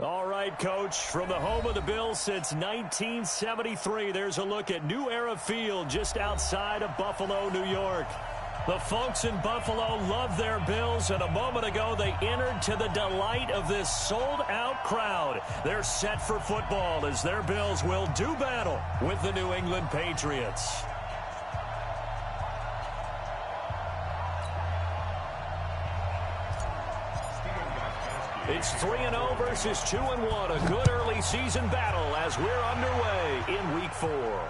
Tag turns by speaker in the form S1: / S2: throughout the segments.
S1: All right, Coach, from the home of the Bills since 1973, there's a look at New Era Field just outside of Buffalo, New York. The folks in Buffalo love their Bills, and a moment ago they entered to the delight of this sold-out crowd. They're set for football as their Bills will do battle with the New England Patriots. It's 3-0 versus 2-1, a good early season battle as we're underway in Week 4.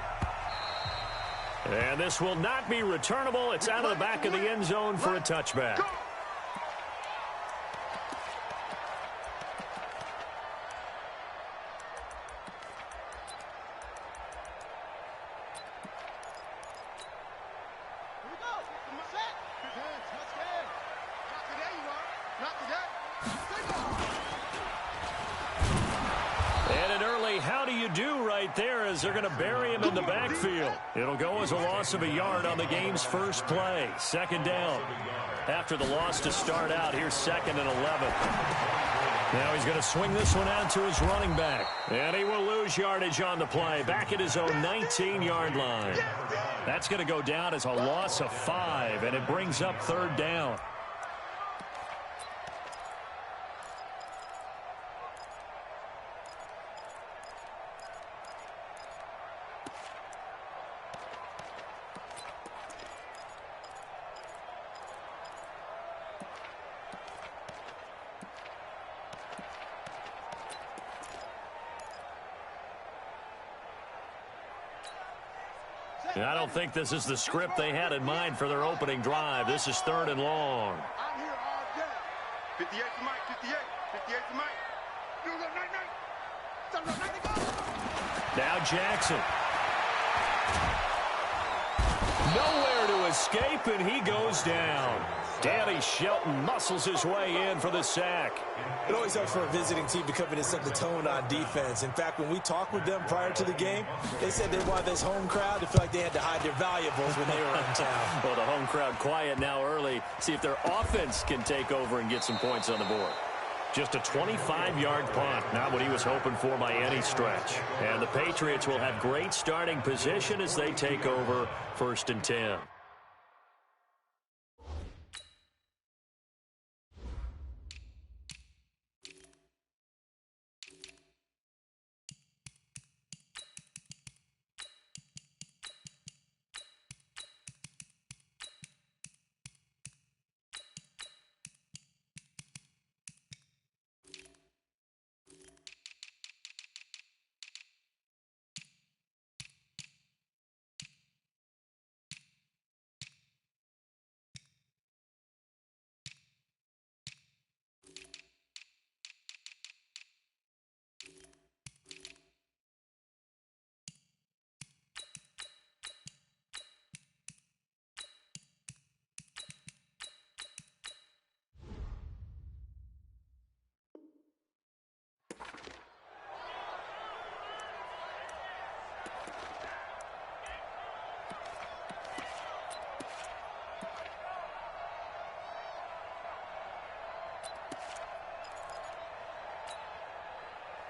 S1: And this will not be returnable. It's out of the back of the end zone for a touchback. They're going to bury him in the backfield. It'll go as a loss of a yard on the game's first play. Second down. After the loss to start out, here's 2nd and 11. Now he's going to swing this one out to his running back. And he will lose yardage on the play. Back at his own 19-yard line. That's going to go down as a loss of 5, and it brings up 3rd down. I don't think this is the script they had in mind for their opening drive. This is 3rd and long.
S2: I'm here all day. 58 to Mike, 58. 58 to Mike.
S1: Now Jackson. Nowhere to escape, and he goes down. Danny Shelton muscles his way in for the sack.
S3: It always helps for a visiting team to come in and set the tone on defense. In fact, when we talked with them prior to the game, they said they wanted this home crowd to feel like they had to hide their valuables when they were in town.
S1: Well, the home crowd quiet now early. See if their offense can take over and get some points on the board. Just a 25-yard punt, not what he was hoping for by any stretch. And the Patriots will have great starting position as they take over 1st and 10.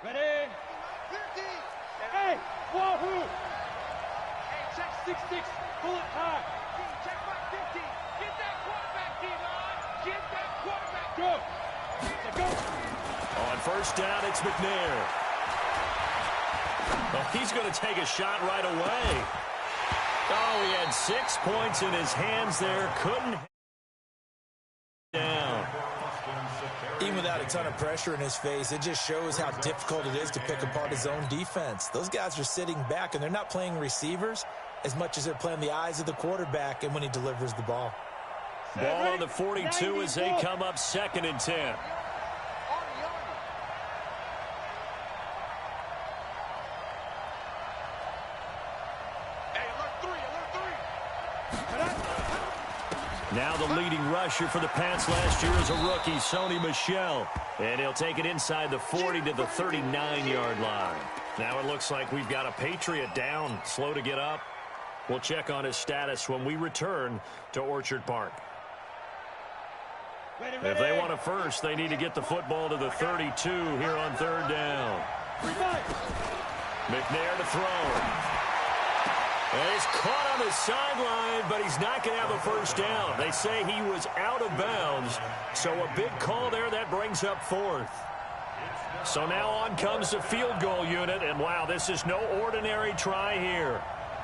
S4: Ready? 50. Hey, wahoo! Hey, check 6-6. Pull it high. Check my 50. Get that quarterback, D-line. Get that quarterback. Go. Go.
S1: On 1st down, it's McNair. Oh, he's going to take a shot right away. Oh, he had 6 points in his hands there. Couldn't down.
S3: Even without a ton of pressure in his face, it just shows how difficult it is to pick apart his own defense. Those guys are sitting back, and they're not playing receivers as much as they're playing the eyes of the quarterback and when he delivers the ball.
S1: Ball on the 42 as they come up 2nd and 10. Now the leading rusher for the Pats last year is a rookie, Sony Michel. And he'll take it inside the 40 to the 39-yard line. Now it looks like we've got a Patriot down, slow to get up. We'll check on his status when we return to Orchard Park. If they want a first, they need to get the football to the 32 here on third down. McNair to throw. And he's caught on the sideline, but he's not going to have a first down. They say he was out of bounds, so a big call there that brings up fourth. So now on comes the field goal unit, and wow, this is no ordinary try here.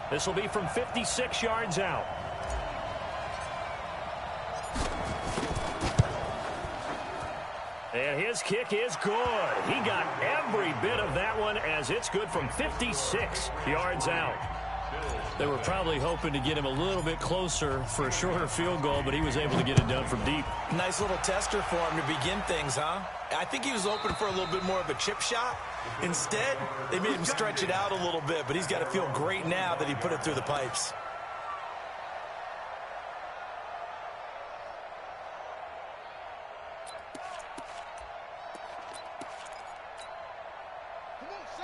S1: This will be from 56 yards out. And his kick is good. He got every bit of that one as it's good from 56 yards out. They were probably hoping to get him a little bit closer for a shorter field goal, but he was able to get it done from deep.
S3: Nice little tester for him to begin things, huh? I think he was hoping for a little bit more of a chip shot. Instead, they made him stretch it out a little bit, but he's got to feel great now that he put it through the pipes.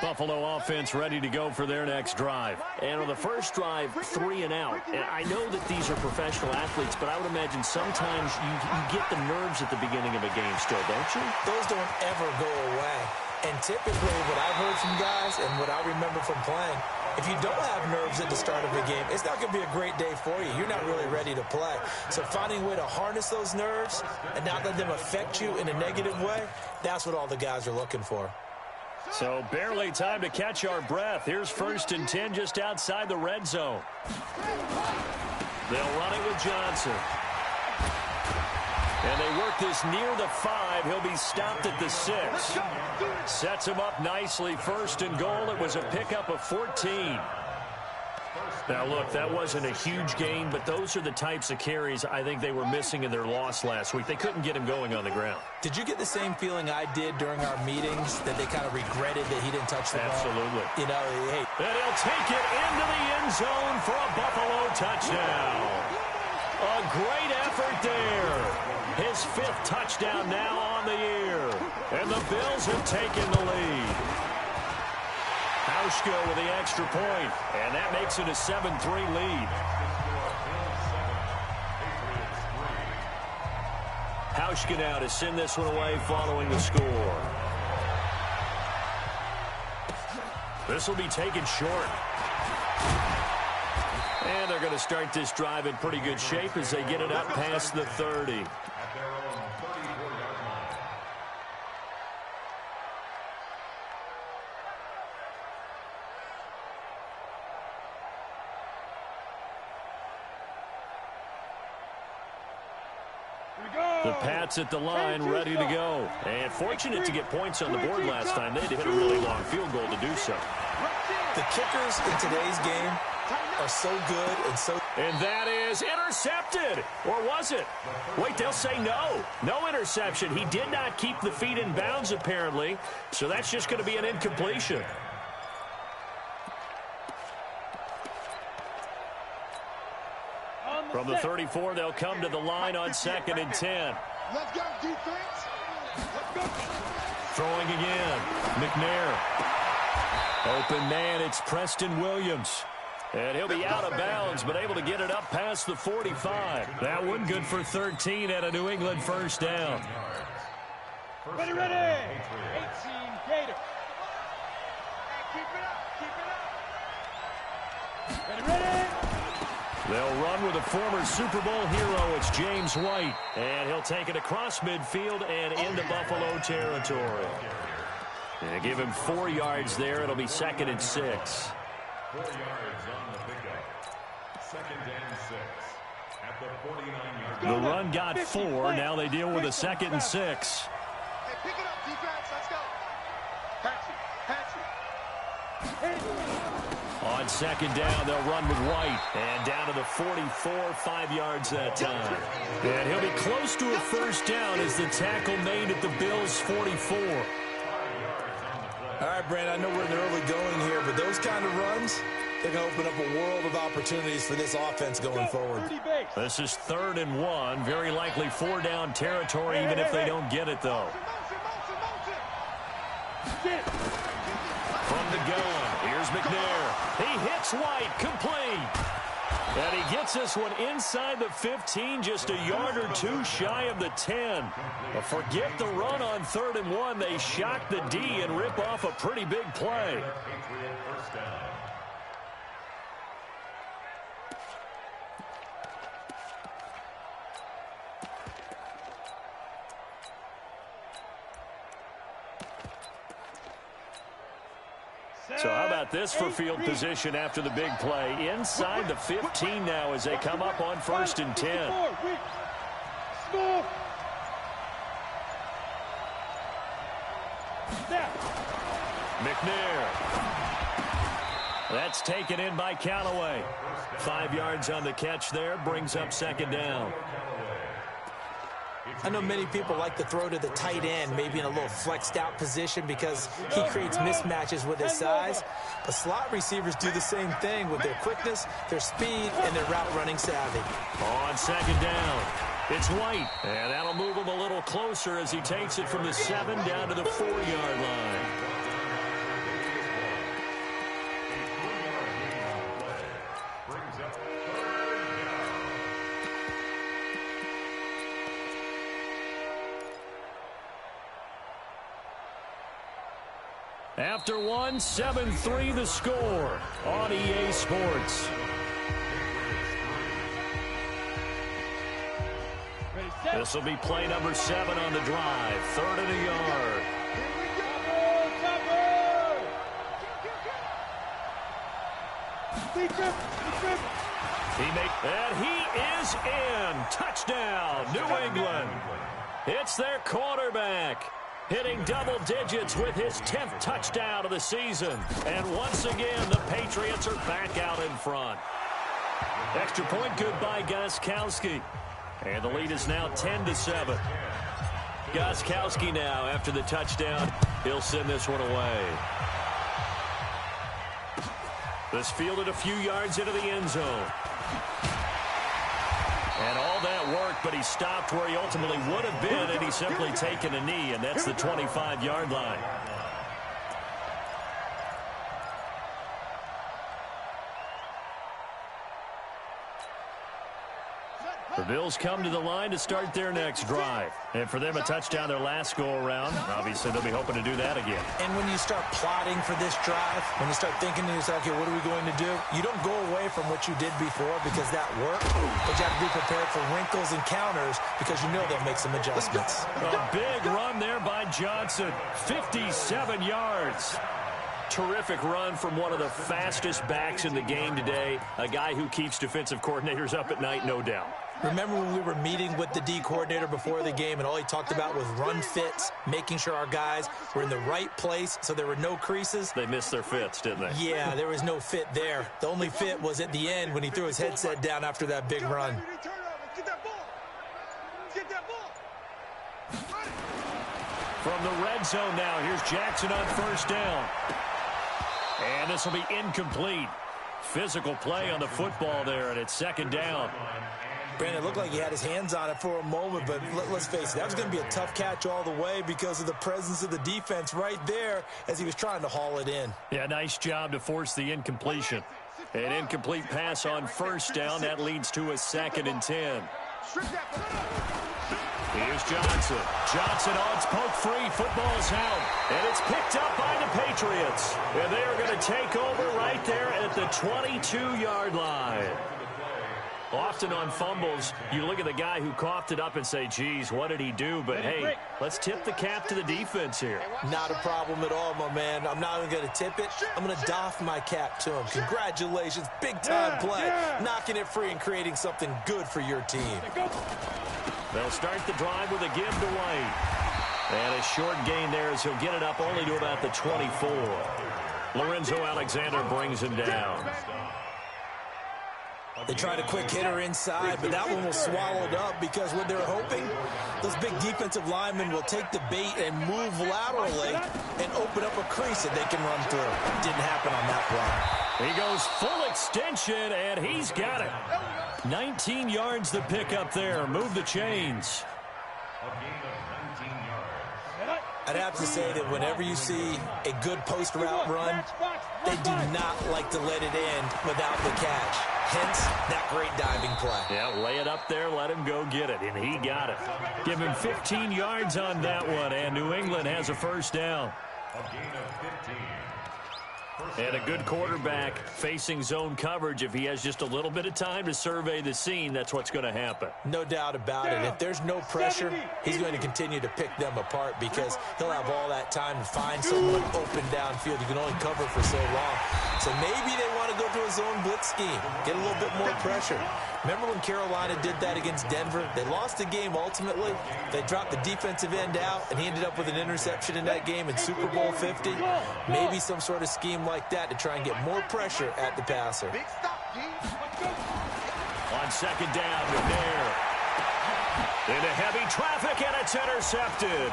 S1: Buffalo offense ready to go for their next drive. And on the first drive, 3 and out. And I know that these are professional athletes, but I would imagine sometimes you get the nerves at the beginning of a game still, don't you?
S3: Those don't ever go away. And typically what I've heard from guys and what I remember from playing, if you don't have nerves at the start of a game, it's not going to be a great day for you. You're not really ready to play. So finding a way to harness those nerves and not let them affect you in a negative way, that's what all the guys are looking for.
S1: So barely time to catch our breath. Here's 1st and 10 just outside the red zone. They'll run it with Johnson. And they work this near the 5. He'll be stopped at the 6. Sets him up nicely. 1st and goal. It was a pickup of 14. Now, look, that wasn't a huge gain, but those are the types of carries I think they were missing in their loss last week. They couldn't get him going on the ground.
S3: Did you get the same feeling I did during our meetings, that they kind of regretted that he didn't touch the ball?
S1: Absolutely.
S3: You know, hey.
S1: And he'll take it into the end zone for a Buffalo touchdown. A great effort there. His 5th touchdown now on the year. And the Bills have taken the lead. Hauschka with the extra point, and that makes it a 7-3 lead. Hauschka now to send this one away following the score. This will be taken short. And they're going to start this drive in pretty good shape as they get it up past the 30. The Pats at the line, ready to go. And fortunate to get points on the board last time. They had to hit a really long field goal to do so.
S3: The kickers in today's game are so good and so...
S1: And that is intercepted. Or was it? Wait, they'll say no. No interception. He did not keep the feet in bounds, apparently. So that's just going to be an incompletion. From the 34, they'll come to the line on 2nd and 10.
S2: Let's go, defense. Let's go.
S1: Throwing again. McNair. Open man, it's Preston Williams. And he'll be out of bounds, but able to get it up past the 45. That one good for 13 at a New England first down.
S4: Ready, 18 Gator.
S2: Keep it up,
S4: Ready.
S1: They'll run with a former Super Bowl hero. It's James White. And he'll take it across midfield and into Buffalo territory. And give him 4 yards there. It'll be 2nd and 6.
S5: 4 yards on the pickup. 2nd and 6 at the 49-yard line.
S1: The run got 4. Now they deal with a 2nd and 6.
S2: Hey, pick it up, defense. Let's go. Patch it.
S1: On 2nd down, they'll run with White. And down to the 44, 5 yards that time. And he'll be close to a first down as the tackle made at the Bills' 44.
S3: All right, Brandon, I know we're in the early going here, but those kind of runs, they're going to open up a world of opportunities for this offense going forward.
S1: This is 3rd and 1. Very likely 4-down territory, even if they don't get it, though. From the gun, here's McNair. He hits White, complete. And he gets this one inside the 15, just a yard or two shy of the 10. But forget the run on 3rd and 1. They shock the D and rip off a pretty big play. So how about this for field position after the big play? Inside the 15 now as they come up on 1st and 10. McNair. That's taken in by Callaway. 5 yards on the catch there, brings up 2nd down.
S3: I know many people like to throw to the tight end, maybe in a little flexed out position because he creates mismatches with his size. But slot receivers do the same thing with their quickness, their speed, and their route running savvy.
S1: On 2nd down, it's White. And that'll move him a little closer as he takes it from the 7 down to the 4-yard line. After 1, 7-3 the score on EA Sports. This will be play number 7 on the drive. 3rd and a yard. And he is in. Touchdown, New England. It's their quarterback, hitting double digits with his 10th touchdown of the season. And once again, the Patriots are back out in front. Extra point good by Gostkowski. And the lead is now 10-7. Gostkowski now, after the touchdown, he'll send this one away. This fielded a few yards into the end zone. And all that worked, but he stopped where he ultimately would have been, and he's simply taken a knee, and that's the 25-yard line. The Bills come to the line to start their next drive. And for them, a touchdown their last go-around. Obviously, they'll be hoping to do that again.
S3: And when you start plotting for this drive, when you start thinking to yourself, okay, what are we going to do? You don't go away from what you did before because that worked. But you have to be prepared for wrinkles and counters because you know they'll make some adjustments.
S1: A big run there by Johnson. 57 yards. Terrific run from one of the fastest backs in the game today. A guy who keeps defensive coordinators up at night, no doubt.
S3: Remember when we were meeting with the D coordinator before the game and all he talked about was run fits, making sure our guys were in the right place so there were no creases?
S1: They missed their fits, didn't they?
S3: Yeah, there was no fit there. The only fit was at the end when he threw his headset down after that big run.
S1: From the red zone now, here's Jackson on 1st down. And this will be incomplete. Physical play on the football there, and it's 2nd down.
S3: Brandon, it looked like he had his hands on it for a moment, but let's face it, that was going to be a tough catch all the way because of the presence of the defense right there as he was trying to haul it in.
S1: Yeah, nice job to force the incompletion. An incomplete pass on 1st down. That leads to a 2nd and 10. Here's Johnson. Johnson on, it's poke free. Football's out. And it's picked up by the Patriots. And they are going to take over right there at the 22-yard line. Often on fumbles, you look at the guy who coughed it up and say, geez, what did he do? But, hey, let's tip the cap to the defense here.
S3: Not a problem at all, my man. I'm not even going to tip it. I'm going to doff my cap to him. Congratulations. Big-time play. Knocking it free and creating something good for your team.
S1: They'll start the drive with a give to White. And a short gain there as he'll get it up only to about the 24. Lorenzo Alexander brings him down.
S3: They tried a quick hitter inside, but that one was swallowed up because what they're hoping, those big defensive linemen will take the bait and move laterally and open up a crease that they can run through. Didn't happen on that play.
S1: He goes full extension, and he's got it. 19 yards the pickup there. Move the chains.
S3: I'd have to say that whenever you see a good post route run, they do not like to let it end without the catch. hence that great diving play.
S1: Yeah, lay it up there, let him go get it, and he got it. Give him 15 yards on that one, and New England has a first down.
S5: A gain of 15.
S1: And a good quarterback facing zone coverage. If he has just a little bit of time to survey the scene, that's what's going to happen.
S3: No doubt about it. If there's no pressure, he's going to continue to pick them apart because he'll have all that time to find someone open downfield. You can only cover for so long. So maybe they want to go to a zone blitz scheme, get a little bit more pressure. Remember when Carolina did that against Denver? They lost the game ultimately. They dropped the defensive end out, and he ended up with an interception in that game in Super Bowl 50. Maybe some sort of scheme like that to try and get more pressure at the passer.
S1: On second down, McNair. Into heavy traffic, and it's intercepted.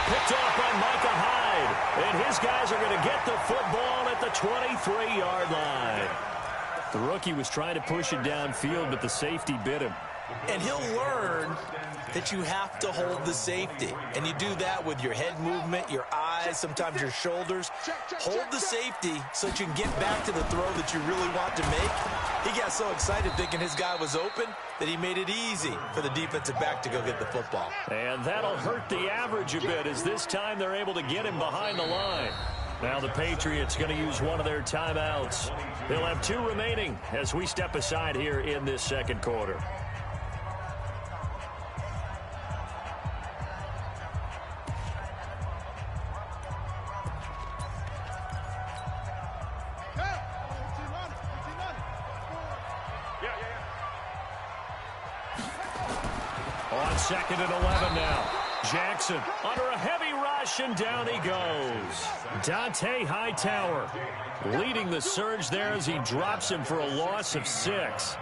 S1: Picked off by Micah Hyde. And his guys are going to get the football at the 23-yard line. The rookie was trying to push it downfield, but the safety bit him.
S3: And he'll learn that you have to hold the safety. And you do that with your head movement, your eyes, sometimes your shoulders. Hold the safety so that you can get back to the throw that you really want to make. He got so excited thinking his guy was open that he made it easy for the defensive back to go get the football.
S1: And that'll hurt the average a bit as this time they're able to get him behind the line. Now the Patriots going to use one of their timeouts. They'll have 2 remaining as we step aside here in this second quarter. On second and 11 now. Jackson under a heavy rush, and down he goes. Dante Hightower leading the surge there as he drops him for a loss of 6.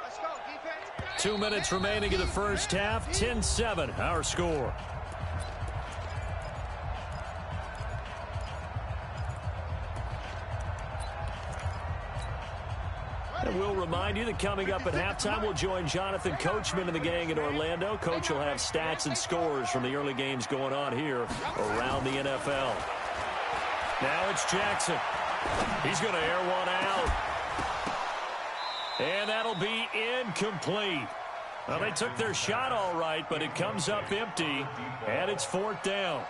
S2: Let's go, defense.
S1: 2 minutes remaining in the first half. 10-7, our score. And we'll remind you that coming up at halftime, we'll join Jonathan Coachman and the gang in Orlando. Coach will have stats and scores from the early games going on here around the NFL. Now it's Jackson. He's going to air one out. And that'll be incomplete. Well, they took their shot all right, but it comes up empty, and it's 4th down.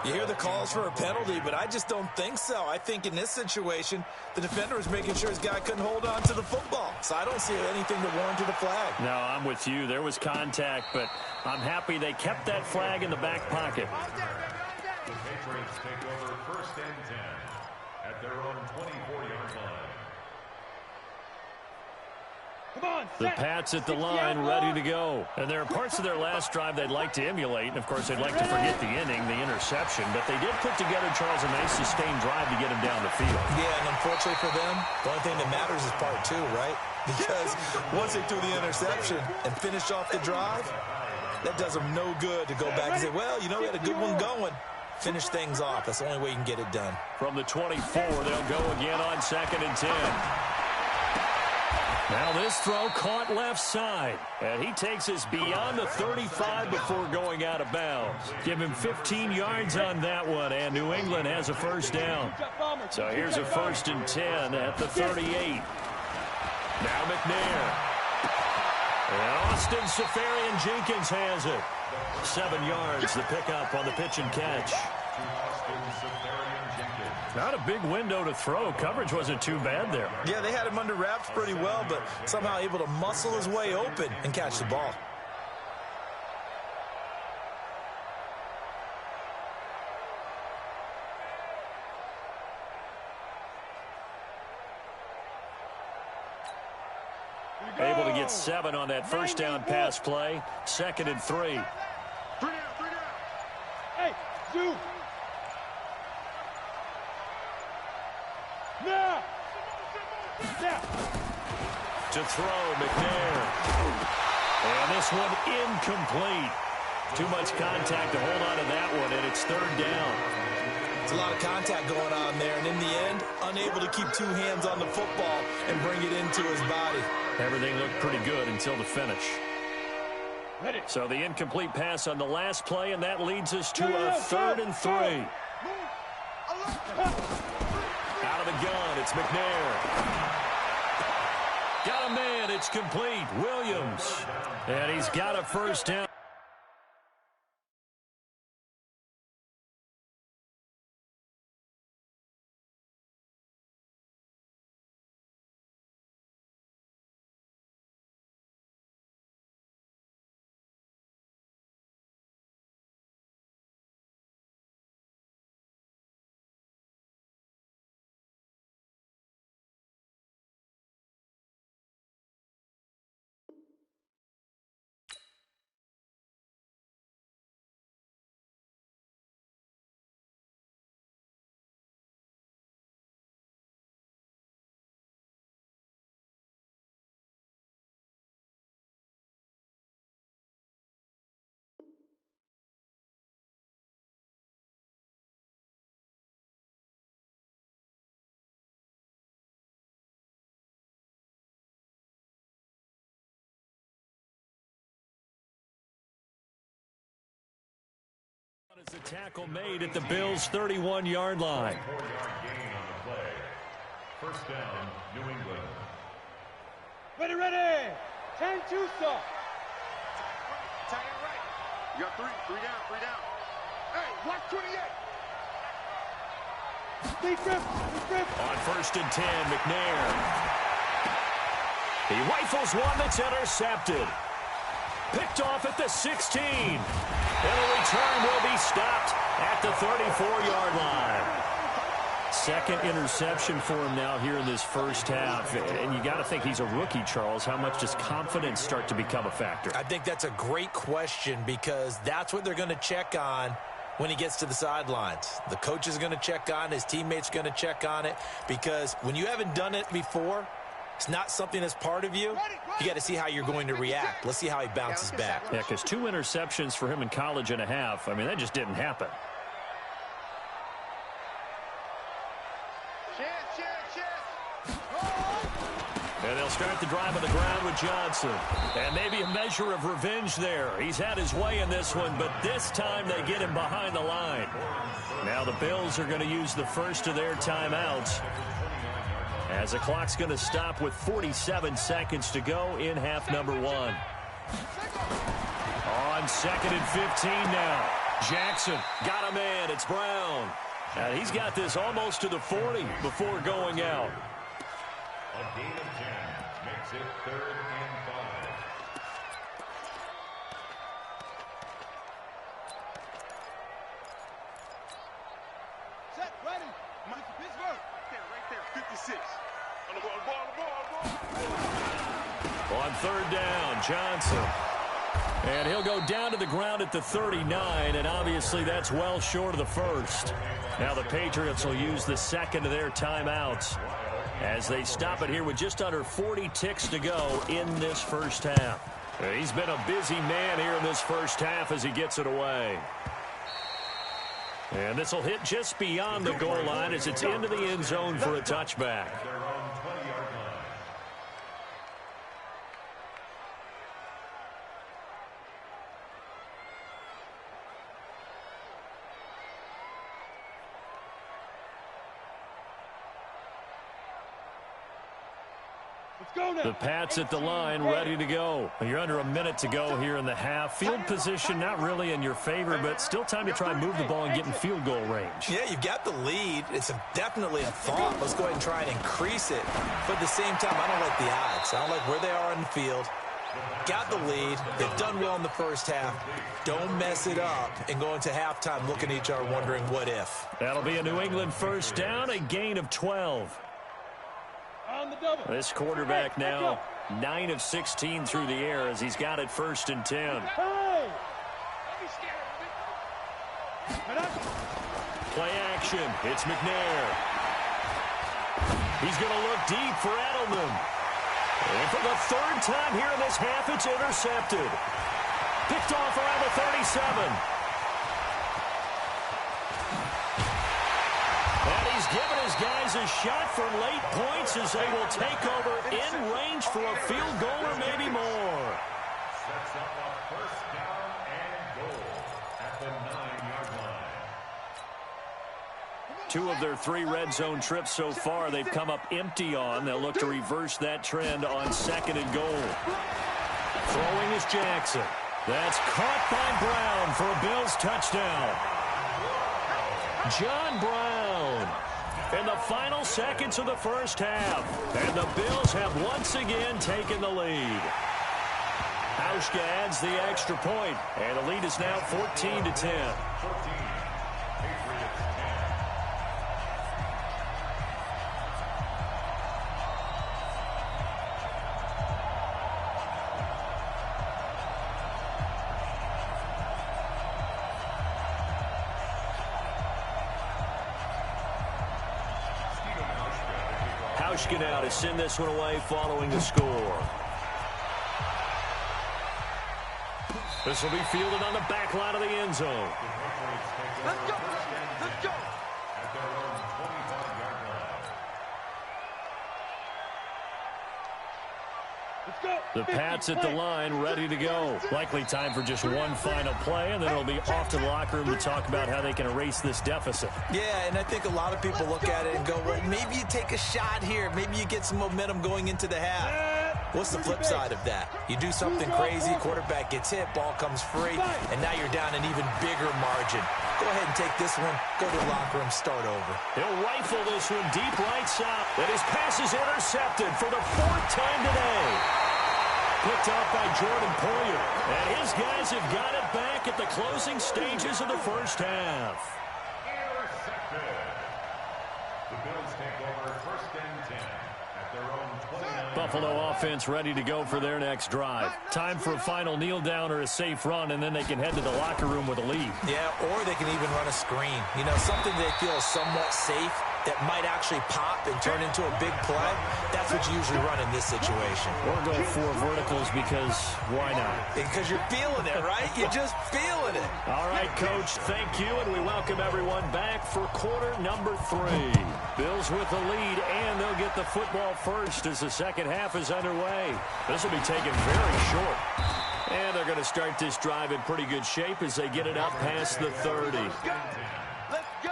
S3: You hear the calls for a penalty, but I just don't think so. I think in this situation, the defender was making sure his guy couldn't hold on to the football. So I don't see anything that warranted a flag.
S1: No, I'm with you. There was contact, but I'm happy they kept that flag in the back pocket.
S5: The Patriots take over 1st and 10 at their own 24-yard line.
S1: The Pats at the line, ready to go. And there are parts of their last drive they'd like to emulate. And, of course, they'd like to forget the inning, the interception. But they did put together, Charles, a nice sustained drive to get him down the field.
S3: Yeah, and unfortunately for them, the only thing that matters is part 2, right? Because once they threw the interception and finished off the drive, that does them no good to go back and say, well, you know, we had a good one going. Finish things off. That's the only way you can get it done.
S1: From the 24, they'll go again on 2nd and 10. Now this throw caught left side, and he takes us beyond the 35 before going out of bounds. Give him 15 yards on that one, and New England has a first down. So here's a 1st and 10 at the 38. Now McNair. And Austin Safarian-Jenkins has it. 7 yards, the pickup on the pitch and catch. Not a big window to throw. Coverage wasn't too bad there.
S3: Yeah, they had him under wraps pretty well, but somehow able to muscle his way open and catch the ball.
S1: Able to get 7 on that first down pass play. 2nd and 3.
S2: 3 down, 3 down.
S4: Hey, Zoo. Now.
S1: To throw, McNair. And this one incomplete. Too much contact to hold on to that one, and it's 3rd down.
S3: It's a lot of contact going on there, and in the end, unable to keep two hands on the football and bring it into his body.
S1: Everything looked pretty good until the finish.
S4: Ready.
S1: So the incomplete pass on the last play, and that leads us to a 3rd and 3. Out of the gun, it's McNair. Got a man, it's complete. Williams. And he's got a first down. Is the tackle made at the Bills' 31-yard line.
S5: 4-yard gain on the play. First down, New England.
S4: Ready, ready. 10-2, sir.
S2: Tight end right. You got three down. Hey, watch 28.
S4: Deep grip.
S1: On 1st and 10, McNair. He rifles one that's intercepted. Picked off at the 16. And the return will be stopped at the 34-yard line. Second interception for him now here in this first half. And you got to think he's a rookie, Charles. How much does confidence start to become a factor?
S3: I think that's a great question because that's what they're going to check on when he gets to the sidelines. The coach is going to check on it. His teammates are going to check on it because when you haven't done it before, it's not something that's part of you. You got to see how you're going to react. Let's see how he bounces back.
S1: Yeah, because 2 interceptions for him in college and a half. I mean, that just didn't happen. And they'll start the drive on the ground with Johnson. And maybe a measure of revenge there. He's had his way in this one, but this time they get him behind the line. Now the Bills are going to use the first of their timeouts, as the clock's going to stop with 47 seconds to go in half number 1. On 2nd and 15 now. Jackson got a man. It's Brown. And he's got this almost to the 40 before going out.
S5: A gain of 10 makes it 3rd and 5.
S2: Set, ready. Mike Pittsburgh. Right there, 56. On the ball.
S1: On 3rd down, Johnson. And he'll go down to the ground at the 39, and obviously that's well short of the first. Now the Patriots will use the second of their timeouts as they stop it here with just under 40 ticks to go in this first half. He's been a busy man here in this first half as he gets it away. And this will hit just beyond the goal line as it's into the end zone for a touchback.
S5: Their own 20-yard line.
S4: Let's go now.
S1: The Pats at the line, ready to go. You're under a minute to go here in the half. Field position not really in your favor, but still time to try and move the ball and get in field goal range.
S3: Yeah, you've got the lead. It's definitely a thought. Let's go ahead and try and increase it. But at the same time, I don't like the odds. I don't like where they are on the field. Got the lead. They've done well in the first half. Don't mess it up and go into halftime looking at each other wondering what if.
S1: That'll be a New England first down, a gain of 12.
S4: On the double.
S1: This quarterback now 9 of 16 through the air as he's got it 1st and 10.
S4: Hey!
S1: Play action. It's McNair. He's going to look deep for Edelman. And for the 3rd time here in this half, it's intercepted. Picked off around the 37. misses a shot for late points as they will take over in range for a field goal or maybe more.
S5: Sets up a first down and goal at the 9-yard line.
S1: 2 of their 3 red zone trips so far they've come up empty on. They'll look to reverse that trend on 2nd and goal. Throwing is Jackson. That's caught by Brown for a Bills touchdown. John Brown in the final seconds of the first half. And the Bills have once again taken the lead. Hauschka adds the extra point, and the lead is now 14-10. Hauschka now to send this one away following the score. This will be fielded on the back line of the end zone.
S2: Let's go. Let's go.
S5: At their own 25-yard line.
S2: Let's go.
S1: The Pats at the line, ready to go. Likely time for just one final play, and then it'll be off to the locker room to talk about how they can erase this deficit.
S3: Yeah, and I think a lot of people look at it and go, well, maybe you take a shot here. Maybe you get some momentum going into the half. What's the flip side of that? You do something crazy, quarterback gets hit, ball comes free, and now you're down an even bigger margin. Go ahead and take this one, go to the locker room, start over.
S1: He'll rifle this one deep right side. And his pass is intercepted for the 4th time today. Picked up by Jordan Poyer. And his guys have got it back at the closing stages of the first half.
S5: Intercepted. The Bills take over 1st and 10 at their own 29.
S1: Buffalo offense ready to go for their next drive. Time for a final kneel down or a safe run, and then they can head to the locker room with a lead.
S3: Yeah, or they can even run a screen. You know, something they feel is somewhat safe that might actually pop and turn into a big play. That's what you usually run in this situation.
S1: Or go 4 verticals because why not?
S3: Because you're feeling it, right? You're just feeling it.
S1: All right, Coach, thank you, and we welcome everyone back for quarter number 3. Bills with the lead, and they'll get the football first as the second half is underway. This will be taken very short. And they're going to start this drive in pretty good shape as they get it up past the 30.
S2: Let's go.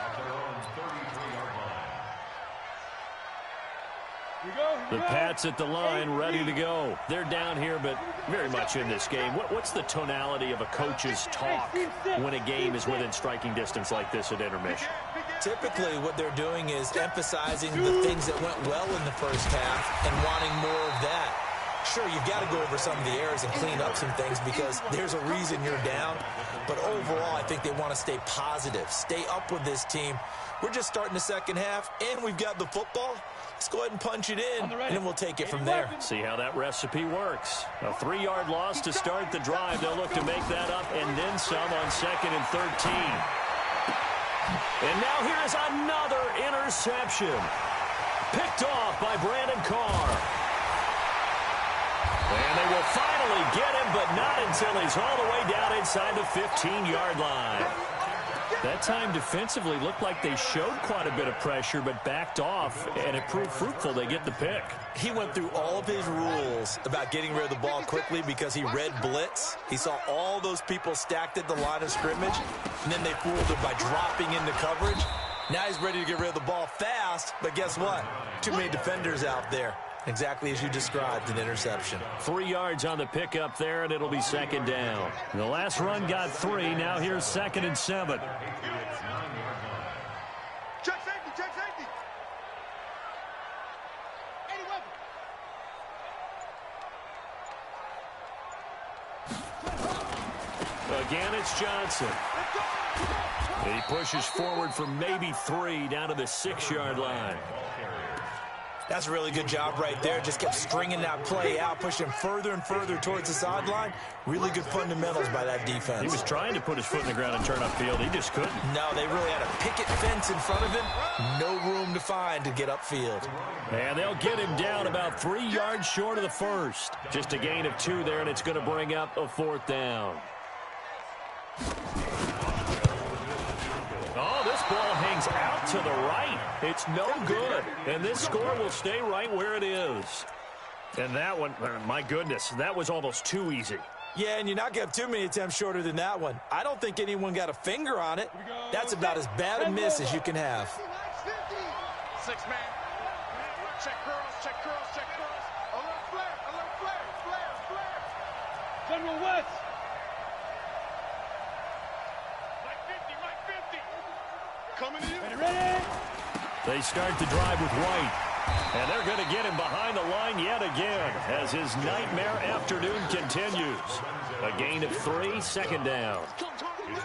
S1: The Pats at the line, ready to go. They're down here, but very much in this game. What's the tonality of a coach's talk when a game is within striking distance like this at intermission?
S3: Typically, what they're doing is emphasizing the things that went well in the first half and wanting more of that. Sure, you've got to go over some of the errors and clean up some things because there's a reason you're down. But overall, I think they want to stay positive, stay up with this team. We're just starting the second half, and we've got the football. Let's go ahead and punch it in, and then we'll take it from there.
S1: See how that recipe works. A 3-yard loss to start the drive. They'll look to make that up and then some on 2nd and 13. And now here is another interception. Picked off by Brandon Carr. And they will finally get him, but not until he's all the way down inside the 15-yard line. That time defensively looked like they showed quite a bit of pressure, but backed off, and it proved fruitful. They get the pick.
S3: He went through all of his rules about getting rid of the ball quickly because he read blitz. He saw all those people stacked at the line of scrimmage, and then they fooled him by dropping into coverage. Now he's ready to get rid of the ball fast, but guess what? Too many defenders out there. Exactly as you described, an interception.
S1: 3 yards on the pickup there, and it'll be 2nd down. The last run got 3. Now here's 2nd and 7.
S2: Check safety, check safety. 80 weapons.
S1: Again, it's Johnson. He pushes forward for maybe 3 down to the 6-yard line.
S3: That's a really good job right there. Just kept stringing that play out, pushing further and further towards the sideline. Really good fundamentals by that defense.
S1: He was trying to put his foot in the ground and turn upfield. He just couldn't.
S3: No, they really had a picket fence in front of him. No room to find to get upfield.
S1: And they'll get him down about 3 yards short of the first. Just a gain of 2 there, and it's going to bring up a 4th down. Oh, this ball hangs out to the right. It's no good. And this score will stay right where it is. And that one, my goodness, that was almost too easy.
S3: Yeah, and you're not going to have too many attempts shorter than that one. I don't think anyone got a finger on it. That's about as bad a miss as you can have.
S2: 6-man. Check girls, check girls, check girls. A little flare, flare.
S4: General West.
S2: Mike 50. Coming to you.
S4: Ready?
S1: They start the drive with White. And they're going to get him behind the line yet again as his nightmare afternoon continues. A gain of 3, second down.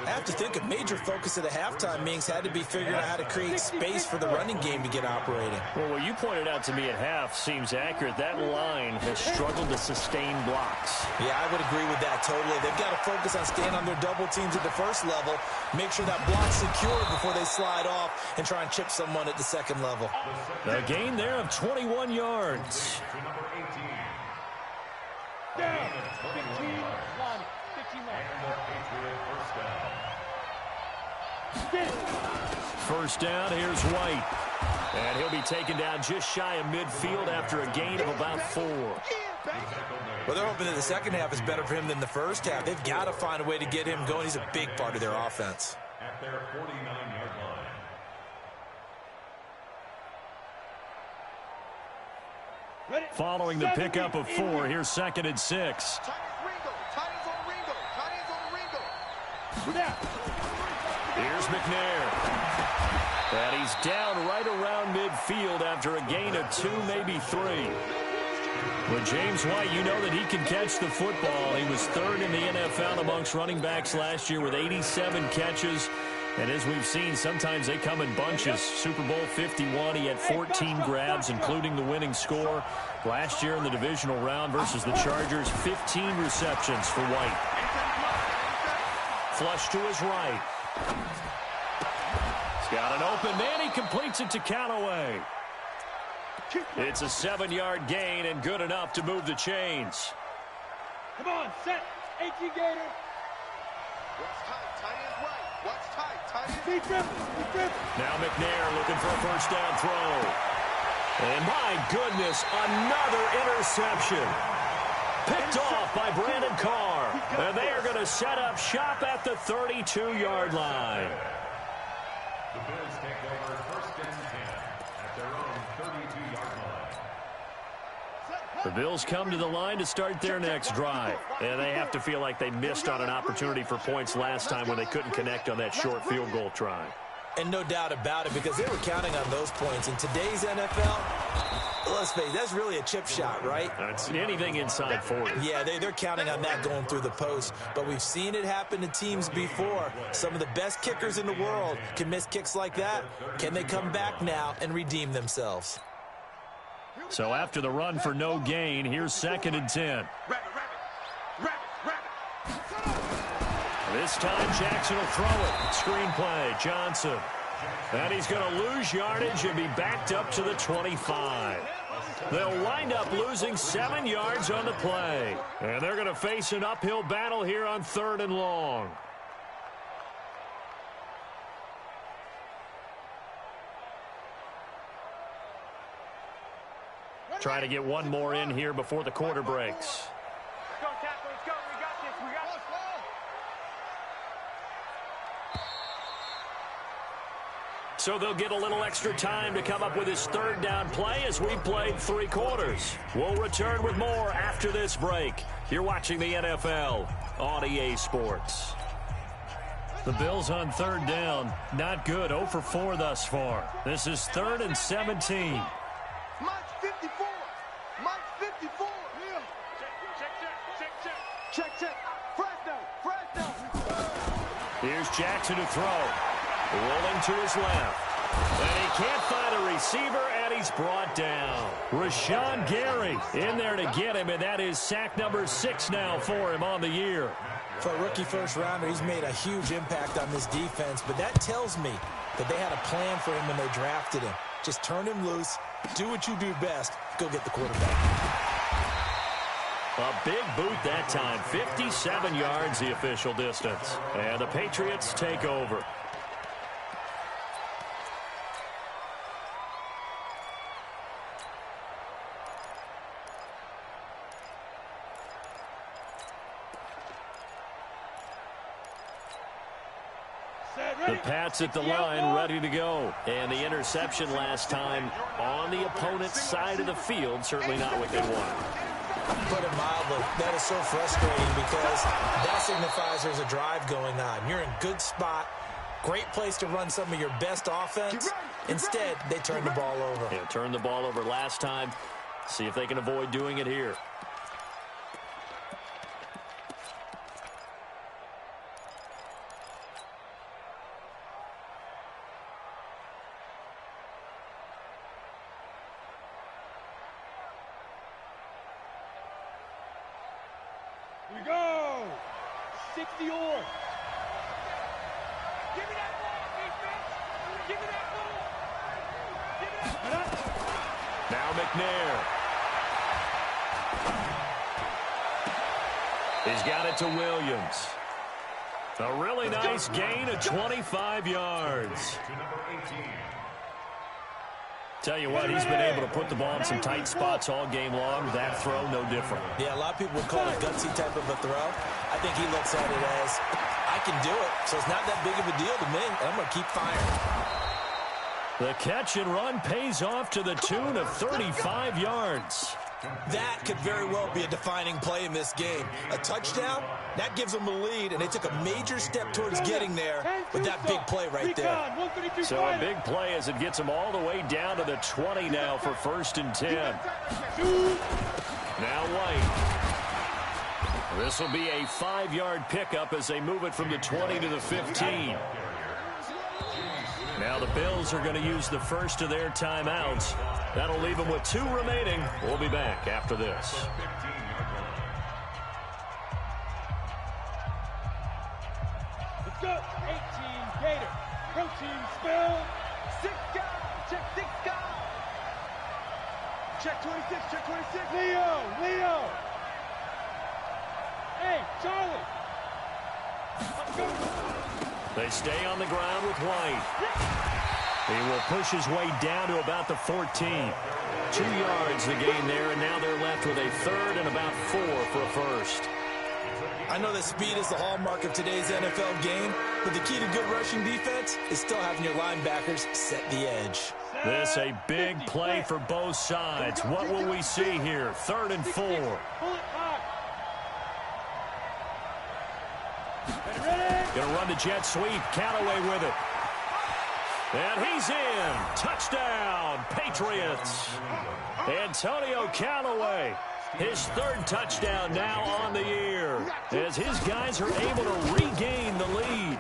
S3: I have to think a major focus of the halftime meetings had to be figuring out how to create space for the running game to get operating.
S1: Well, what you pointed out to me at half seems accurate. That line has struggled to sustain blocks.
S3: Yeah, I would agree with that totally. They've got to focus on staying on their double teams at the first level, make sure that block's secure before they slide off, and try and chip someone at the second level.
S1: A gain there of 21 yards.
S4: Down. 15 left.
S1: First down, here's White. And he'll be taken down just shy of midfield after a gain of about 4.
S3: Well, they're hoping that the second half is better for him than the first half. They've got to find a way to get him going. He's a big part of their offense.
S5: At their 49-yard line.
S1: Following the pickup of 4, here's 2nd and 6. Here's McNair. And he's down right around midfield after a gain of 2, maybe 3. With James White, you know that he can catch the football. He was 3rd in the NFL amongst running backs last year with 87 catches. And as we've seen, sometimes they come in bunches. Super Bowl 51, he had 14 grabs, including the winning score. Last year in the divisional round versus the Chargers, 15 receptions for White. Flush to his right. He's got an open man. He completes it to Callaway. It's a 7-yard gain and good enough to move the chains.
S4: Come on, set. 18 Gator.
S2: What's tight? Tight is right. What's tight? Tight is
S4: Big trip.
S1: Now McNair looking for a first down throw. And my goodness, another interception. Picked off by Brandon Carr. And they are going to set up shop at the 32-yard line.
S5: The Bills take over 1st and 10 at their own 32-yard line.
S1: The Bills come to the line to start their next drive. And they have to feel like they missed on an opportunity for points last time when they couldn't connect on that short field goal try.
S3: And no doubt about it, because they were counting on those points. In today's NFL, let's face it, that's really a chip shot, right?
S1: It's anything inside 40.
S3: Yeah, they're counting on that going through the post. But we've seen it happen to teams before. Some of the best kickers in the world can miss kicks like that. Can they come back now and redeem themselves?
S1: So after the run for no gain, here's 2nd and 10. This time Jackson will throw it. Screen play, Johnson. And he's going to lose yardage and be backed up to the 25. They'll wind up losing 7 yards on the play. And they're going to face an uphill battle here on 3rd and long. Try to get one more in here before the quarter breaks.
S4: Let's go, Tackle. Let's go. We got this. We got this.
S1: So they'll get a little extra time to come up with his 3rd down play as we played 3 quarters. We'll return with more after this break. You're watching the NFL on EA Sports. The Bills on 3rd down. Not good. 0 for 4 thus far. This is 3rd and 17.
S2: Mike's 54. Mike's 54. Yeah. Check. Fresh down.
S1: Here's Jackson to throw. Rolling to his left. And he can't find a receiver, and he's brought down. Rashawn Gary in there to get him, and that is sack number 6 now for him on the year.
S3: For a rookie first-rounder, he's made a huge impact on this defense, but that tells me that they had a plan for him when they drafted him. Just turn him loose, do what you do best, go get the quarterback.
S1: A big boot that time, 57 yards the official distance. And the Patriots take over. The Pats at the line, ready to go. And the interception last time on the opponent's side of the field, certainly not what they want.
S3: Put it mildly, that is so frustrating because that signifies there's a drive going on. You're in good spot, great place to run some of your best offense. Instead, they turn the ball over.
S1: Yeah, turned the ball over last time. See if they can avoid doing it here.
S4: Here we go. 60 or. Give me that ball, defense. Give me that ball. Give me that ball.
S1: Now McNair. He's got it to Williams. A really nice gain of 25 yards. Tell you what, he's been able to put the ball in some tight spots all game long. That throw, no different.
S3: Yeah, a lot of people would call it a gutsy type of a throw. I think he looks at it as, I can do it, so it's not that big of a deal to me, and I'm going to keep firing.
S1: The catch and run pays off to the tune of 35 yards.
S3: That could very well be a defining play in this game. A touchdown, that gives them the lead, and they took a major step towards getting there with that big play right there.
S1: So a big play as it gets them all the way down to the 20 now for 1st and 10. Now White. This will be a 5-yard pickup as they move it from the 20 to the 15. Now the Bills are going to use the first of their timeouts. That'll leave them with 2 remaining. We'll be back after this.
S4: Let's go. 18 Gator. Protein spell. 6 guys. Check 6 guys. Check 26. Check 26. Leo. Hey, Charlie. Let's go.
S1: They stay on the ground with White. He will push his way down to about the 14. 2 yards the gain there, and now they're left with a 3rd and about 4 for a first.
S3: I know that speed is the hallmark of today's NFL game, but the key to good rushing defense is still having your linebackers set the edge.
S1: This a big play for both sides. What will we see here? 3rd and 4.
S4: Pull it high.
S1: Going to run the jet sweep. Callaway with it. And he's in. Touchdown, Patriots. Antonio Callaway, his 3rd touchdown now on the year, as his guys are able to regain the lead.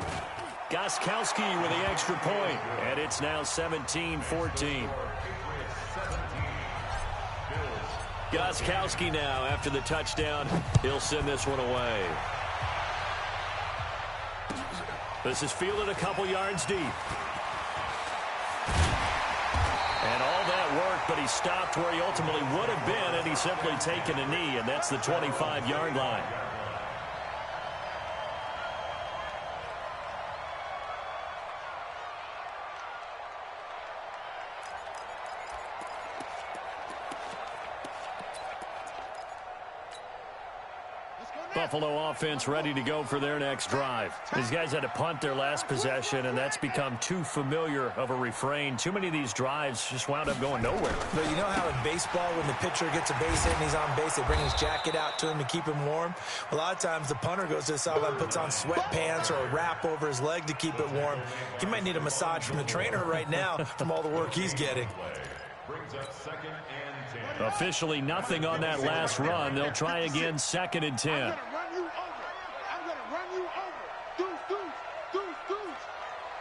S1: Gostkowski with the extra point, and it's now 17-14. Gostkowski now after the touchdown. He'll send this one away. This is fielded a couple yards deep. And all that work, but he stopped where he ultimately would have been, and he's simply taken a knee, and that's the 25-yard line. Buffalo offense ready to go for their next drive. These guys had to punt their last possession, and that's become too familiar of a refrain. Too many of these drives just wound up going nowhere.
S3: But you know how in baseball, when the pitcher gets a base hit and he's on base, they bring his jacket out to him to keep him warm? A lot of times the punter goes to the sideline, puts on sweatpants or a wrap over his leg to keep it warm. He might need a massage from the trainer right now from all the work he's getting.
S5: Brings up 2nd and 10.
S1: Officially nothing on that last run. They'll try again, 2nd and 10.
S2: I'm going to run you over. Deuce.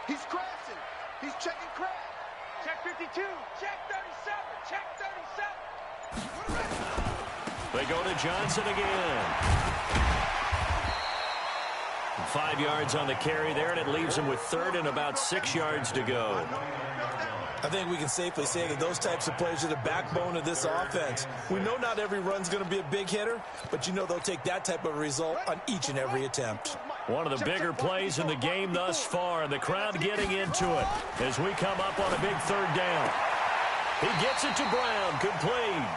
S2: He's crashing. He's checking crash.
S4: Check 52. Check 37. Check 37.
S1: They go to Johnson again. 5 yards on the carry there, and it leaves him with 3rd and about 6 yards to go.
S3: I think we can safely say that those types of plays are the backbone of this offense. We know not every run's going to be a big hitter, but you know they'll take that type of result on each and every attempt.
S1: One of the bigger plays in the game thus far, and the crowd getting into it as we come up on a big 3rd down. He gets it to Brown, complete.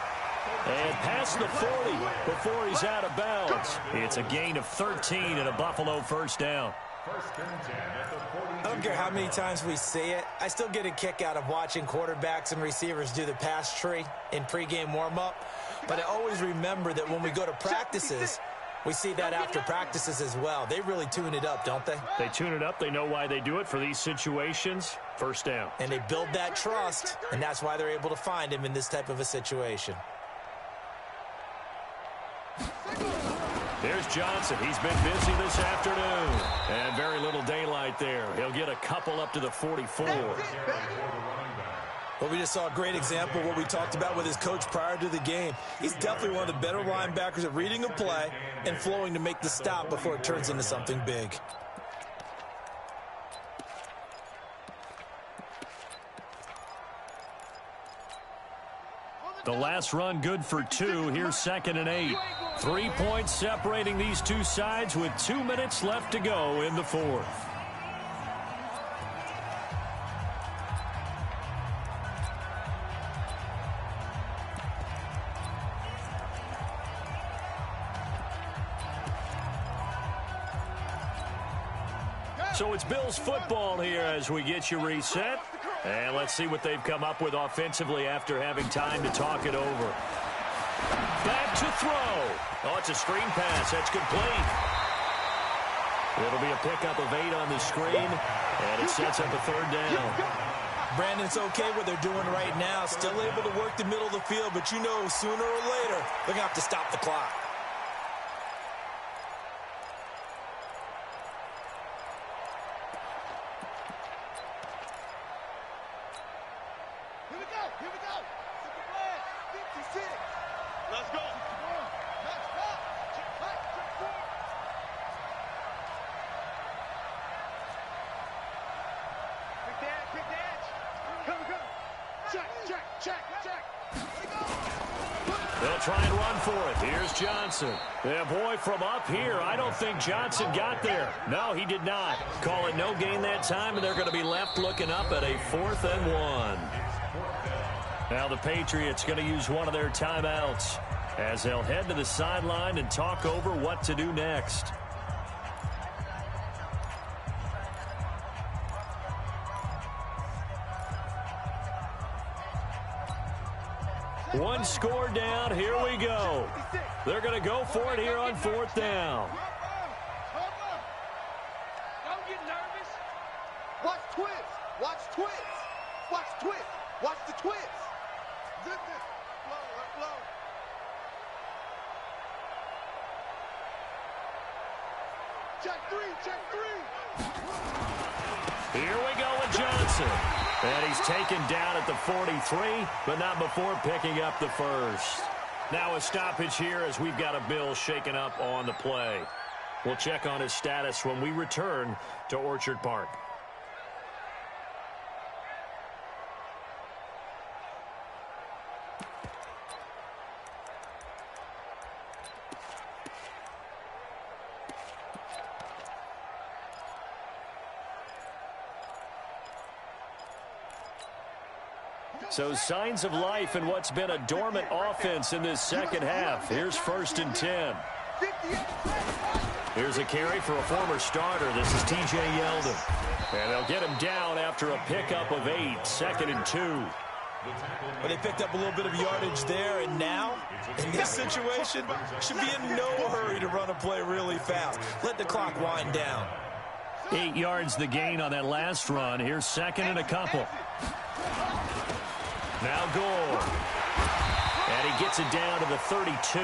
S1: And past the 40 before he's out of bounds. It's a gain of 13 and a Buffalo 1st down.
S5: First and 10 at the 42.
S3: I don't care how many times we see it. I still get a kick out of watching quarterbacks and receivers do the pass tree in pregame warm-up. But I always remember that when we go to practices, we see that after practices as well. They really tune it up, don't they?
S1: They tune it up. They know why they do it for these situations. First down.
S3: And they build that trust, and that's why they're able to find him in this type of a situation.
S1: There's Johnson. He's been busy this afternoon. And very little daylight there. He'll get a couple up to the 44.
S3: Well, we just saw a great example of what we talked about with his coach prior to the game. He's definitely one of the better linebackers at reading a play and flowing to make the stop before it turns into something big.
S1: The last run good for 2. Here's 2nd and 8. 3 points separating these two sides with 2 minutes left to go in the fourth. So it's Bills football here as we get you reset. And let's see what they've come up with offensively after having time to talk it over. Back to throw. Oh, it's a screen pass. That's complete. It'll be a pickup of 8 on the screen, and it sets up a 3rd down.
S3: Brandon, it's okay what they're doing right now. Still able to work the middle of the field, but you know sooner or later they're going to have to stop the clock.
S2: Let's go. Quick dance. Come. Check.
S1: They'll try and run for it. Here's Johnson. Yeah, boy, from up here, I don't think Johnson got there. No, he did not. Call it no gain that time, and they're going to be left looking up at a 4th and 1. Now the Patriots going to use one of their timeouts as they'll head to the sideline and talk over what to do next. One score down. Here we go. They're going to go for it here on 4th down.
S2: Don't get nervous. Watch twists. Watch the twists. Zip it. Flow. Check three.
S1: Here we go with Johnson. And he's taken down at the 43, but not before picking up the first. Now a stoppage here as we've got a Bill shaken up on the play. We'll check on his status when we return to Orchard Park. So signs of life in what's been a dormant offense in this second half. Here's 1st and 10. Here's a carry for a former starter. This is T.J. Yeldon. And they'll get him down after a pickup of 8. 2nd and 2.
S3: But they picked up a little bit of yardage there, and now, in this situation, should be in no hurry to run a play really fast. Let the clock wind down.
S1: 8 yards the gain on that last run. Here's 2nd and a couple. Now Gore. And he gets it down to the 32.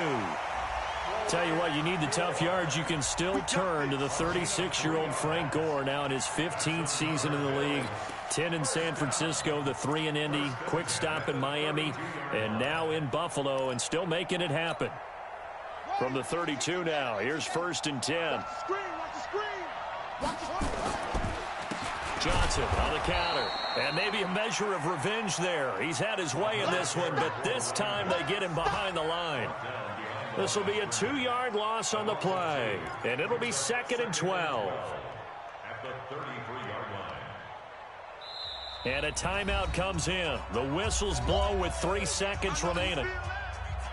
S1: Tell you what, you need the tough yards. You can still turn to the 36-year-old Frank Gore, now in his 15th season in the league. 10 in San Francisco, the 3 in Indy, quick stop in Miami, and now in Buffalo, and still making it happen. From the 32 now, here's 1st and 10. Johnson on the counter, and maybe a measure of revenge there. He's had his way in this one, but this time they get him behind the line. This will be a 2-yard loss on the play, and it'll be 2nd and 12.
S5: At the 33-yard line.
S1: And a timeout comes in. The whistles blow with 3 seconds remaining.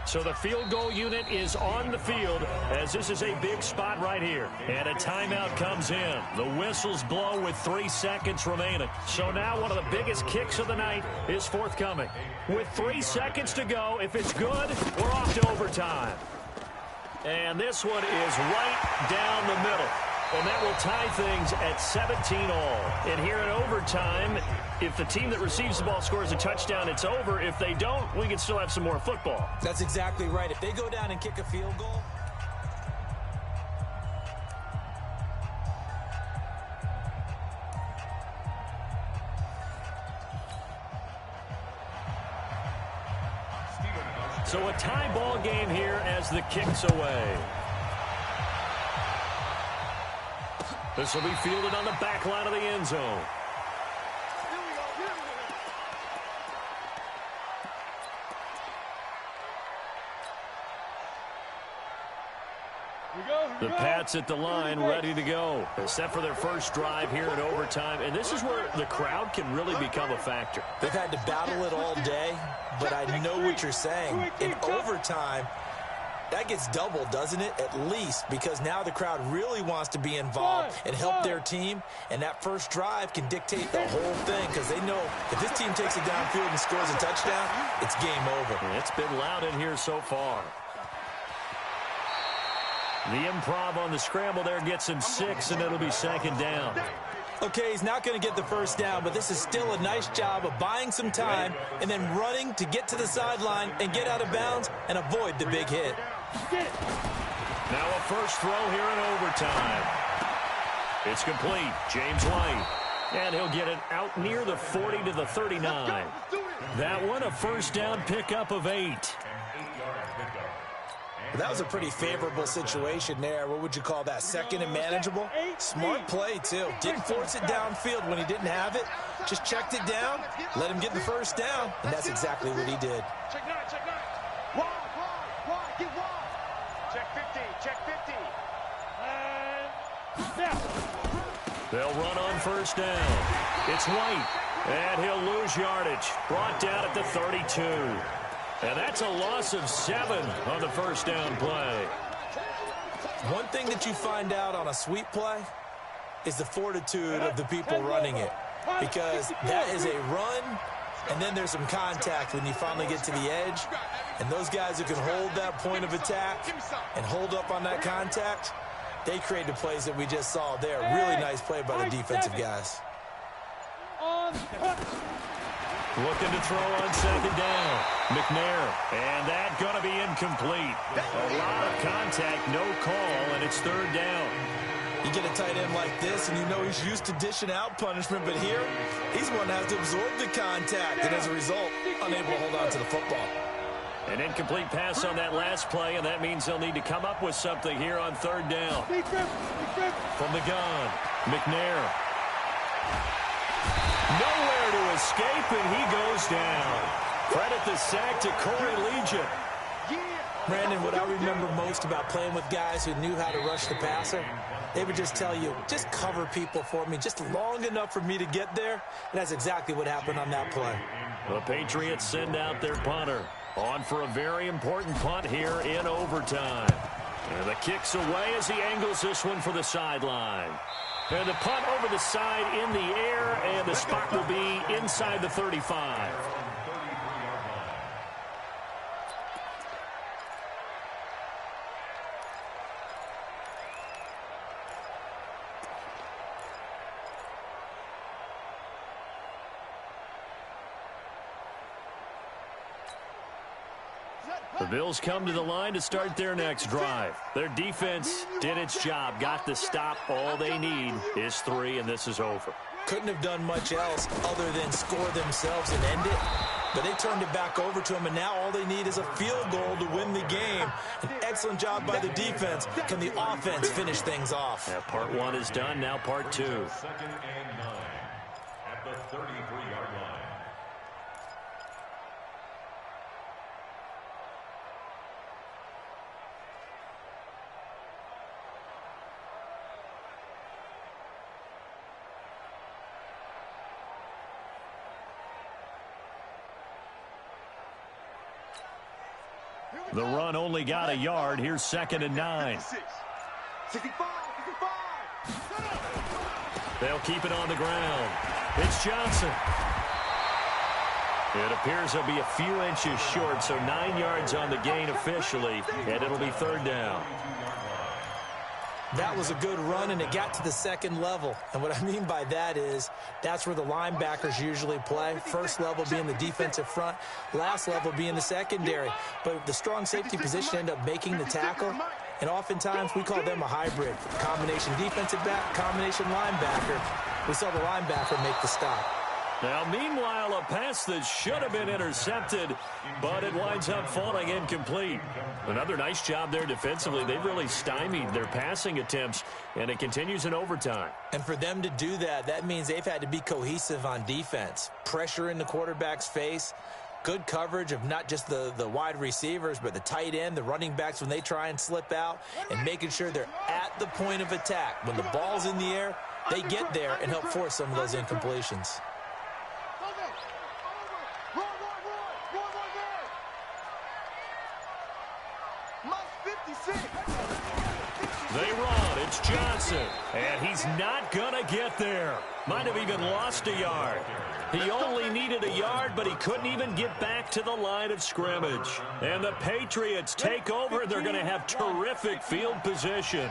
S1: So the field goal unit is on the field as this is a big spot right here. And a timeout comes in. The whistles blow with 3 seconds remaining. So now one of the biggest kicks of the night is forthcoming. With 3 seconds to go, if it's good, we're off to overtime. And this one is right down the middle. And that will tie things at 17 all. And here in overtime, if the team that receives the ball scores a touchdown, it's over. If they don't, we can still have some more football.
S3: That's exactly right. If they go down and kick a field goal,
S1: so a tie ball game here as the kick's away. This will be fielded on the back line of the end zone. The Pats at the line, ready to go. They're set for their first drive here in overtime, and this is where the crowd can really become a factor.
S3: they've had to battle it all day, but I know what you're saying. In overtime, that gets doubled, doesn't it? At least, because now the crowd really wants to be involved and help their team, and that first drive can dictate the whole thing because they know if this team takes it downfield and scores a touchdown, it's game over.
S1: It's been loud in here so far. The improv on the scramble there gets him 6, and it'll be second down.
S3: Okay, he's not going to get the first down, but this is still a nice job of buying some time and then running to get to the sideline and get out of bounds and avoid the big hit.
S1: Now a first throw here in overtime. It's complete. James White. And he'll get it out near the 40 to the 39. That one a first down pickup of 8.
S3: That was a pretty favorable situation there. What would you call that? Second and manageable? Smart play, too. Didn't force it downfield when he didn't have it. Just checked it down, let him get the first down, and that's exactly what he did.
S4: Check 9, check 9. Wide, get wide. Check 50, check 50. And snap.
S1: They'll run on first down. It's White, and he'll lose yardage. Brought down at the 32. And that's a loss of 7 on the first down play.
S3: One thing that you find out on a sweep play is the fortitude of the people running it. Because that is a run, and then there's some contact when you finally get to the edge. And those guys who can hold that point of attack and hold up on that contact, they create the plays that we just saw there. Really nice play by the defensive guys.
S1: Looking to throw on second down. McNair, and that going to be incomplete. A lot of contact, no call, and it's third down.
S3: You get a tight end like this, and you know he's used to dishing out punishment, but here, he's one that has to absorb the contact, and as a result, unable to hold on to the football.
S1: An incomplete pass on that last play, and that means they'll need to come up with something here on third down. From the gun, McNair. Nowhere to escape, and he goes down. Credit the sack to Corey Legion.
S3: Brandon, what I remember most about playing with guys who knew how to rush the passer, they would just tell you, just cover people for me, just long enough for me to get there. And that's exactly what happened on that play.
S1: The Patriots send out their punter. On for a very important punt here in overtime. And the kick's away as he angles this one for the sideline. And the punt over the side in the air, and the spot will be inside the 35. The Bills come to the line to start their next drive. Their defense did its job, got the stop. All they need is 3, and this is over.
S3: Couldn't have done much else other than score themselves and end it. But they turned it back over to him, and now all they need is a field goal to win the game. An excellent job by the defense. Can the offense finish things off?
S1: Yeah, part 1 is done, now part 2.
S5: Second and 9 at the 33-yard line.
S1: The run only got a yard. Here's 2nd and 9.
S2: 65.
S1: They'll keep it on the ground. It's Johnson. It appears he'll be a few inches short, so 9 yards on the gain officially, and it'll be 3rd down.
S3: That was a good run, and it got to the 2nd level. And what I mean by that is that's where the linebackers usually play. First level being the defensive front, last level being the secondary. But the strong safety position ended up making the tackle, and oftentimes we call them a hybrid. Combination defensive back, combination linebacker. We saw the linebacker make the stop.
S1: Now, meanwhile, a pass that should have been intercepted, but it winds up falling incomplete. Another nice job there defensively. They've really stymied their passing attempts, and it continues in overtime.
S3: And for them to do that, that means they've had to be cohesive on defense. Pressure in the quarterback's face, good coverage of not just the wide receivers, but the tight end, the running backs when they try and slip out, and making sure they're at the point of attack. When the ball's in the air, they get there and help force some of those incompletions.
S1: They run. It's Johnson. And he's not going to get there. Might have even lost a yard. He only needed a yard, but he couldn't even get back to the line of scrimmage. And the Patriots take over. They're going to have terrific field position.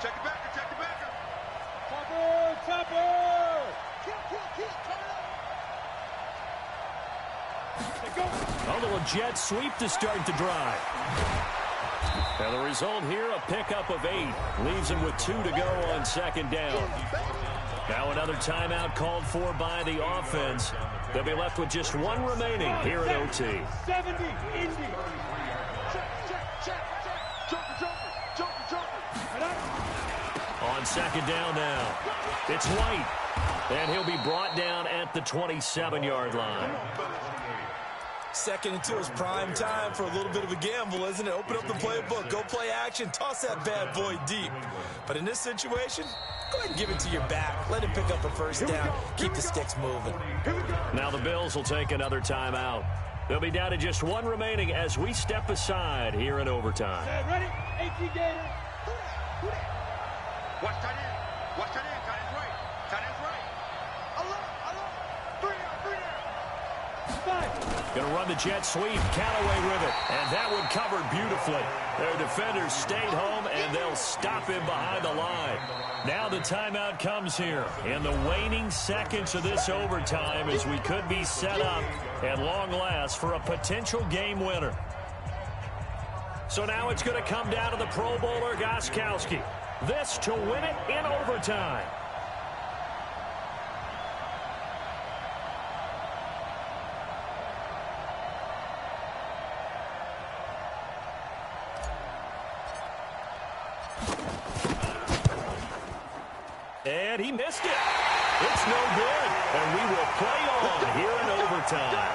S2: Check it back.
S4: Chopper!
S1: A little jet sweep to start the drive. And the result here, a pickup of 8. Leaves them with 2 to go on 2nd down. Now another timeout called for by the offense. They'll be left with just 1 remaining here at OT.
S4: 70, Indy.
S1: On 2nd down now, it's White. And he'll be brought down at the 27-yard line.
S3: 2nd and 2 is prime time for a little bit of a gamble, isn't it? Open up the playbook, go play action, toss that bad boy deep. But in this situation, go ahead and give it to your back. Let him pick up a 1st down. Keep the sticks moving.
S1: Now the Bills will take another timeout. They'll be down to just 1 remaining as we step aside here in overtime.
S4: Ready? 18 Gator.
S2: Watch tight end. Tight end's right.
S1: Going to run the jet sweep. Callaway with it. And that one covered beautifully. Their defenders stayed home, and they'll stop him behind the line. Now the timeout comes here in the waning seconds of this overtime as we could be set up at long last for a potential game winner. So now it's going to come down to the Pro Bowler Gostkowski. This to win it in overtime. And he missed it. It's no good. And we will play on here in overtime.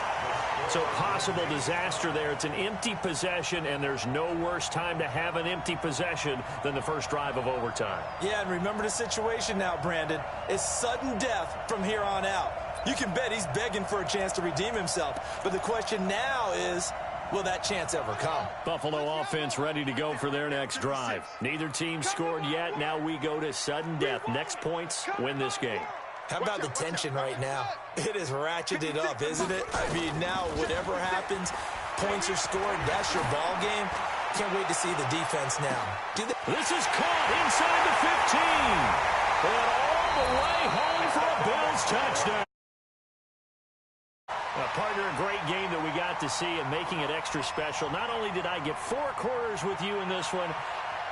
S1: So possible disaster there. It's an empty possession, and there's no worse time to have an empty possession than the first drive of overtime.
S3: Yeah, and remember the situation now, Brandon. It's sudden death from here on out. You can bet he's begging for a chance to redeem himself. But the question now is, will that chance ever come?
S1: Buffalo offense ready to go for their next drive. Neither team scored yet. Now we go to sudden death. Next points win this game.
S3: How about the tension right now? It is ratcheted up, isn't it? I mean, now whatever happens, points are scored. That's your ball game. Can't wait to see the defense now.
S1: This is caught inside the 15. And all the way home for a Bills touchdown. Partner, a great game that we got to see and making it extra special. Not only did I get 4 quarters with you in this one,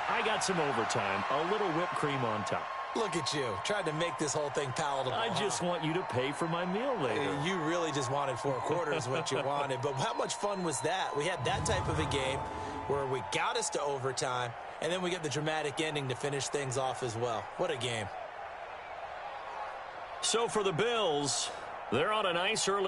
S1: I got some overtime, a little whipped cream on top.
S3: Look at you, trying to make this whole thing palatable.
S1: I just want you to pay for my meal later.
S3: You really just wanted 4 quarters, what you wanted. But how much fun was that? We had that type of a game where we got us to overtime, and then we get the dramatic ending to finish things off as well. What a game.
S1: So for the Bills, they're on a nice early